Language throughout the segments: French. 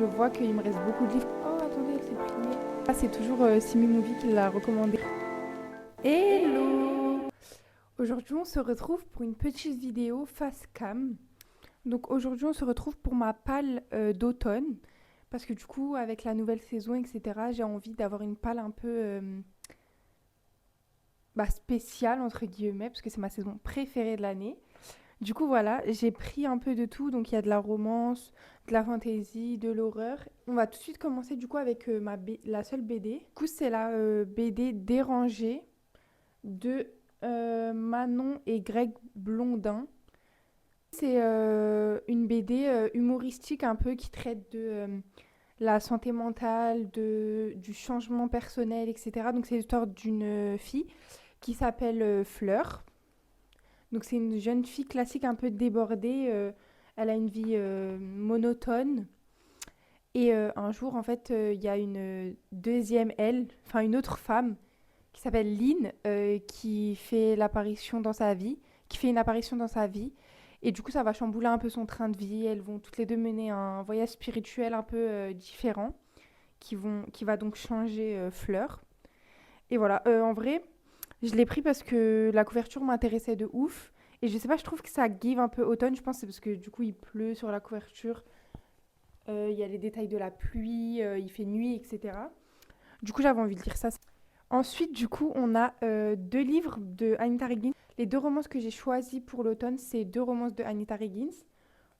je vois qu'il me reste beaucoup de livres. Oh, attendez, elle s'est pliée. Ah, c'est toujours Simi Movie qui l'a recommandé. Hello! Aujourd'hui, on se retrouve pour une petite vidéo face cam. Donc aujourd'hui, on se retrouve pour ma palle d'automne. Parce que du coup, avec la nouvelle saison, etc., j'ai envie d'avoir une palle un peu spéciale, entre guillemets, parce que c'est ma saison préférée de l'année. Du coup, voilà, j'ai pris un peu de tout. Donc, il y a de la romance, de la fantasy, de l'horreur. On va tout de suite commencer du coup avec la seule BD. Du coup, c'est la BD Dérangée de Manon et Greg Blondin. C'est une BD humoristique un peu qui traite de la santé mentale, du changement personnel, etc. Donc, c'est l'histoire d'une fille qui s'appelle Fleur. Donc c'est une jeune fille classique un peu débordée. Elle a une vie monotone. Et un jour, en fait, il y a une deuxième elle, enfin une autre femme qui s'appelle Lynn, qui fait l'apparition dans sa vie, qui fait une apparition dans sa vie. Et du coup, ça va chambouler un peu son train de vie. Elles vont toutes les deux mener un voyage spirituel un peu différent, qui va donc changer Fleur. Et voilà, en vrai, je l'ai pris parce que la couverture m'intéressait de ouf. Et je sais pas, je trouve que ça give un peu automne. Je pense que c'est parce que du coup il pleut sur la couverture. Il y a les détails de la pluie, il fait nuit, etc. Du coup, j'avais envie de lire ça. Ensuite, du coup, on a deux livres de Anita Higgins. Les deux romances que j'ai choisis pour l'automne, c'est deux romances de Anita Higgins.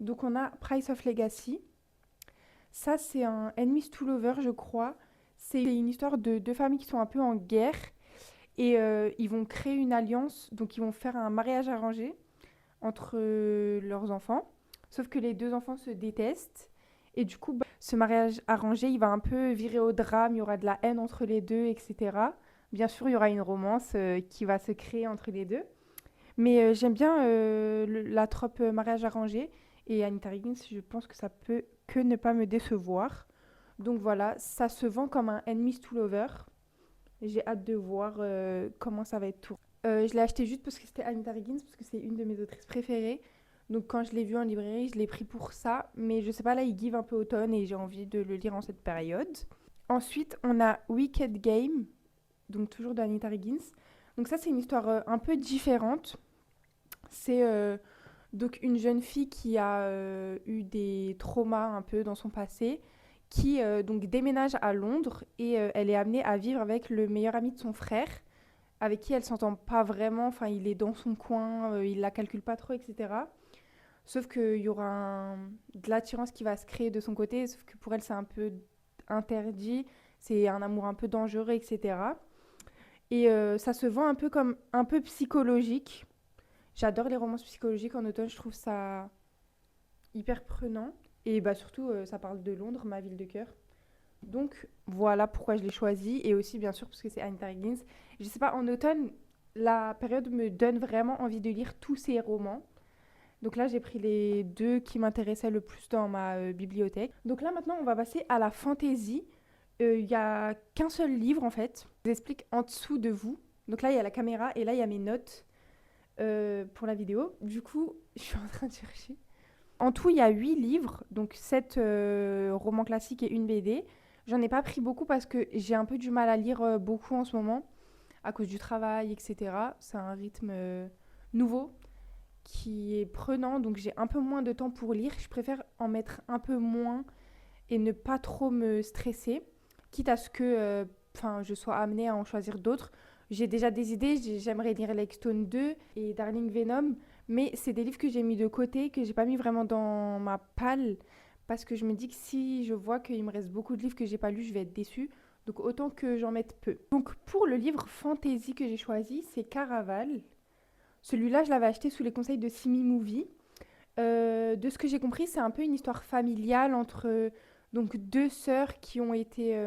Donc, on a Price of Legacy. Ça, c'est un Enemies to Lover, je crois. C'est une histoire de deux familles qui sont un peu en guerre. Et ils vont créer une alliance, donc ils vont faire un mariage arrangé entre leurs enfants. Sauf que les deux enfants se détestent. Et du coup, ce mariage arrangé, il va un peu virer au drame, il y aura de la haine entre les deux, etc. Bien sûr, il y aura une romance qui va se créer entre les deux. Mais j'aime bien la trope mariage arrangé. Et Anita Higgins, je pense que ça peut que ne pas me décevoir. Donc voilà, ça se vend comme un Enemies to Lover. J'ai hâte de voir comment ça va être tout. Je l'ai acheté juste parce que c'était Anita Higgins, parce que c'est une de mes autrices préférées. Donc quand je l'ai vu en librairie, je l'ai pris pour ça. Mais je sais pas, là, il give un peu automne et j'ai envie de le lire en cette période. Ensuite, on a Wicked Game, donc toujours d'Anita Higgins. Donc ça, c'est une histoire un peu différente. C'est donc une jeune fille qui a eu des traumas un peu dans son passé, qui donc déménage à Londres et elle est amenée à vivre avec le meilleur ami de son frère, avec qui elle s'entend pas vraiment. Enfin, il est dans son coin, il la calcule pas trop, etc. Sauf qu'il y aura de l'attirance qui va se créer de son côté, sauf que pour elle, c'est un peu interdit. C'est un amour un peu dangereux, etc. Et ça se vend un peu comme un peu psychologique. J'adore les romances psychologiques en automne, je trouve ça hyper prenant. Et bah surtout, ça parle de Londres, ma ville de cœur. Donc voilà pourquoi je l'ai choisi. Et aussi, bien sûr, parce que c'est Anita Higgins. Je sais pas, en automne, la période me donne vraiment envie de lire tous ces romans. Donc là, j'ai pris les deux qui m'intéressaient le plus dans ma bibliothèque. Donc là, maintenant, on va passer à la fantaisie. Il n'y a qu'un seul livre, en fait. Je vous explique en dessous de vous. Donc là, il y a la caméra et là, il y a mes notes pour la vidéo. Du coup, je suis en train de chercher. En tout, il y a 8 livres, donc 7 romans classiques et une BD. J'en ai pas pris beaucoup parce que j'ai un peu du mal à lire beaucoup en ce moment, à cause du travail, etc. C'est un rythme nouveau qui est prenant, donc j'ai un peu moins de temps pour lire. Je préfère en mettre un peu moins et ne pas trop me stresser, quitte à ce que je sois amenée à en choisir d'autres. J'ai déjà des idées, j'aimerais lire Lake Stone 2 et Darling Venom, mais c'est des livres que j'ai mis de côté, que j'ai pas mis vraiment dans ma palle, parce que je me dis que si je vois qu'il me reste beaucoup de livres que j'ai pas lus, je vais être déçue. Donc autant que j'en mette peu. Donc pour le livre fantasy que j'ai choisi, c'est Caraval. Celui-là, je l'avais acheté sous les conseils de Simi Movie. De ce que j'ai compris, c'est un peu une histoire familiale entre donc deux sœurs qui ont été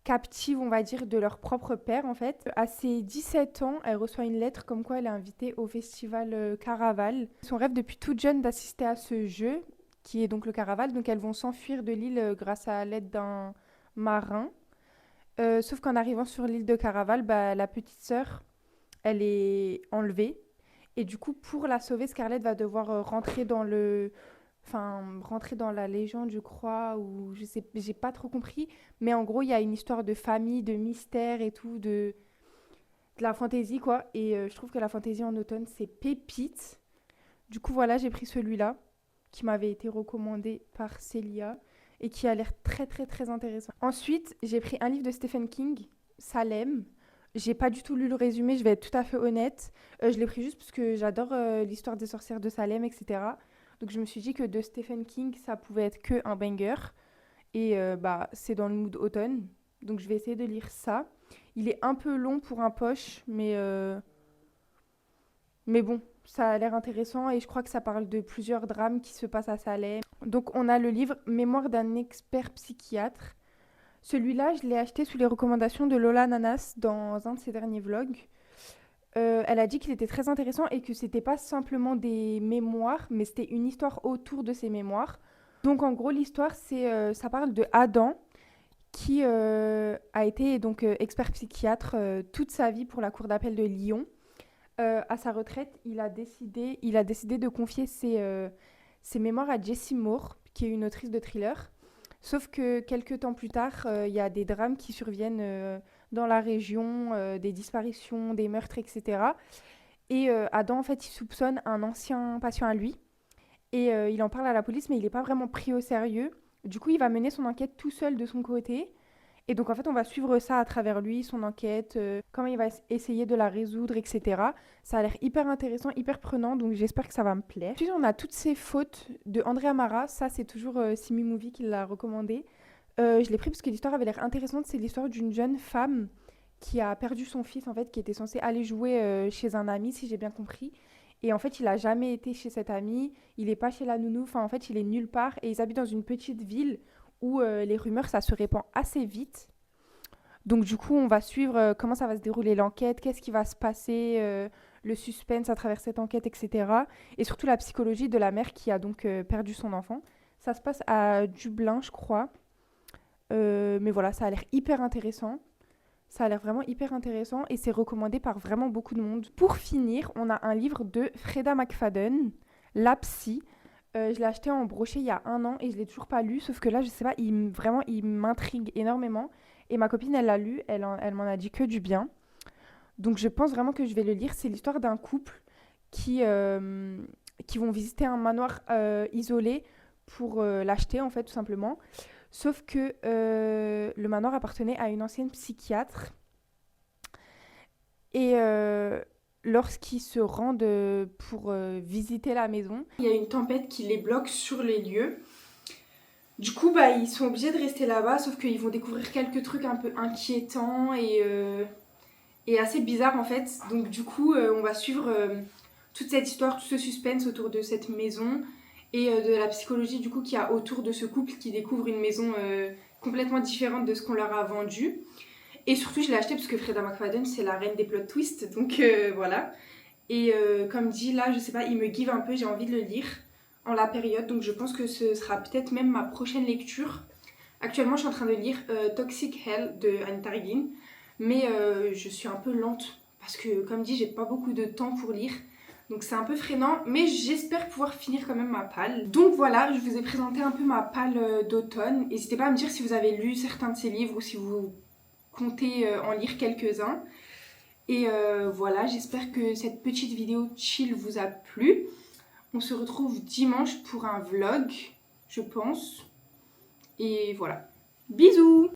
captives, on va dire, de leur propre père, en fait. À ses 17 ans, elle reçoit une lettre comme quoi elle est invitée au festival Caraval. Son rêve depuis toute jeune d'assister à ce jeu, qui est donc le Caraval. Donc elles vont s'enfuir de l'île grâce à l'aide d'un marin. Sauf qu'en arrivant sur l'île de Caraval, bah, la petite sœur, elle est enlevée. Et du coup, pour la sauver, Scarlett va devoir rentrer dans le enfin, rentrer dans la légende, je crois, ou je sais, j'ai pas trop compris. Mais en gros, il y a une histoire de famille, de mystère et tout, de la fantaisie, quoi. Et je trouve que la fantaisie en automne, c'est pépite. Du coup, voilà, j'ai pris celui-là, qui m'avait été recommandé par Célia, et qui a l'air très, très, très intéressant. Ensuite, j'ai pris un livre de Stephen King, Salem. J'ai pas du tout lu le résumé, je vais être tout à fait honnête. Je l'ai pris juste parce que j'adore l'histoire des sorcières de Salem, etc. Donc je me suis dit que de Stephen King, ça pouvait être que un banger. Et bah, c'est dans le mood automne. Donc je vais essayer de lire ça. Il est un peu long pour un poche, mais bon, ça a l'air intéressant et je crois que ça parle de plusieurs drames qui se passent à Salem. Donc on a le livre Mémoire d'un expert psychiatre. Celui-là, je l'ai acheté sous les recommandations de Lola Nanas dans un de ses derniers vlogs. Elle a dit qu'il était très intéressant et que c'était pas simplement des mémoires, mais c'était une histoire autour de ces mémoires. Donc en gros, l'histoire, ça parle de Adam qui a été donc expert psychiatre toute sa vie pour la cour d'appel de Lyon. À sa retraite, il a décidé de confier ses mémoires à Jessie Moore, qui est une autrice de thriller. Sauf que quelques temps plus tard, il y a des drames qui surviennent dans la région, des disparitions, des meurtres, etc. Et Adam, en fait, il soupçonne un ancien patient à lui. Et il en parle à la police, mais il n'est pas vraiment pris au sérieux. Du coup, il va mener son enquête tout seul de son côté. Et donc, en fait, on va suivre ça à travers lui, son enquête, comment il va essayer de la résoudre, etc. Ça a l'air hyper intéressant, hyper prenant, donc j'espère que ça va me plaire. Ensuite, on a Toutes ces fautes de André Amara. Ça, c'est toujours Simi Movie qui l'a recommandé. Je l'ai pris parce que l'histoire avait l'air intéressante. C'est l'histoire d'une jeune femme qui a perdu son fils, en fait, qui était censé aller jouer chez un ami, si j'ai bien compris. Et en fait, il a jamais été chez cet ami, il est pas chez la nounou, enfin, en fait, il est nulle part. Et ils habitent dans une petite ville où les rumeurs, ça se répand assez vite. Donc du coup, on va suivre comment ça va se dérouler l'enquête, qu'est-ce qui va se passer, le suspense à travers cette enquête, etc. Et surtout la psychologie de la mère qui a donc perdu son enfant. Ça se passe à Dublin, je crois. Mais voilà, ça a l'air hyper intéressant. Ça a l'air vraiment hyper intéressant et c'est recommandé par vraiment beaucoup de monde. Pour finir, on a un livre de Freda McFadden, La Psy. Je l'ai acheté en brochet il y a un an et je l'ai toujours pas lu, sauf que là, je sais pas, vraiment, il m'intrigue énormément. Et ma copine, elle l'a lu, elle m'en a dit que du bien. Donc je pense vraiment que je vais le lire. C'est l'histoire d'un couple qui, euh, qui vont visiter un manoir isolé pour l'acheter, en fait, tout simplement. Sauf que le manoir appartenait à une ancienne psychiatre. Et lorsqu'ils se rendent pour visiter la maison, il y a une tempête qui les bloque sur les lieux. Du coup, bah, ils sont obligés de rester là-bas, sauf qu'ils vont découvrir quelques trucs un peu inquiétants et assez bizarres en fait. Donc du coup, on va suivre toute cette histoire, tout ce suspense autour de cette maison et de la psychologie du coup qu'il y a autour de ce couple qui découvre une maison complètement différente de ce qu'on leur a vendu. Et surtout, je l'ai acheté parce que Freda McFadden, c'est la reine des plot twists, donc voilà. Et comme dit, là, je sais pas, il me give un peu, j'ai envie de le lire en la période, donc je pense que ce sera peut-être même ma prochaine lecture. Actuellement, je suis en train de lire Toxic Hell de Anita Regan, mais je suis un peu lente parce que, comme dit, j'ai pas beaucoup de temps pour lire. Donc c'est un peu freinant, mais j'espère pouvoir finir quand même ma palle. Donc voilà, je vous ai présenté un peu ma palle d'automne. N'hésitez pas à me dire si vous avez lu certains de ces livres ou si vous comptez en lire quelques-uns. Et voilà, j'espère que cette petite vidéo chill vous a plu. On se retrouve dimanche pour un vlog, je pense. Et voilà. Bisous!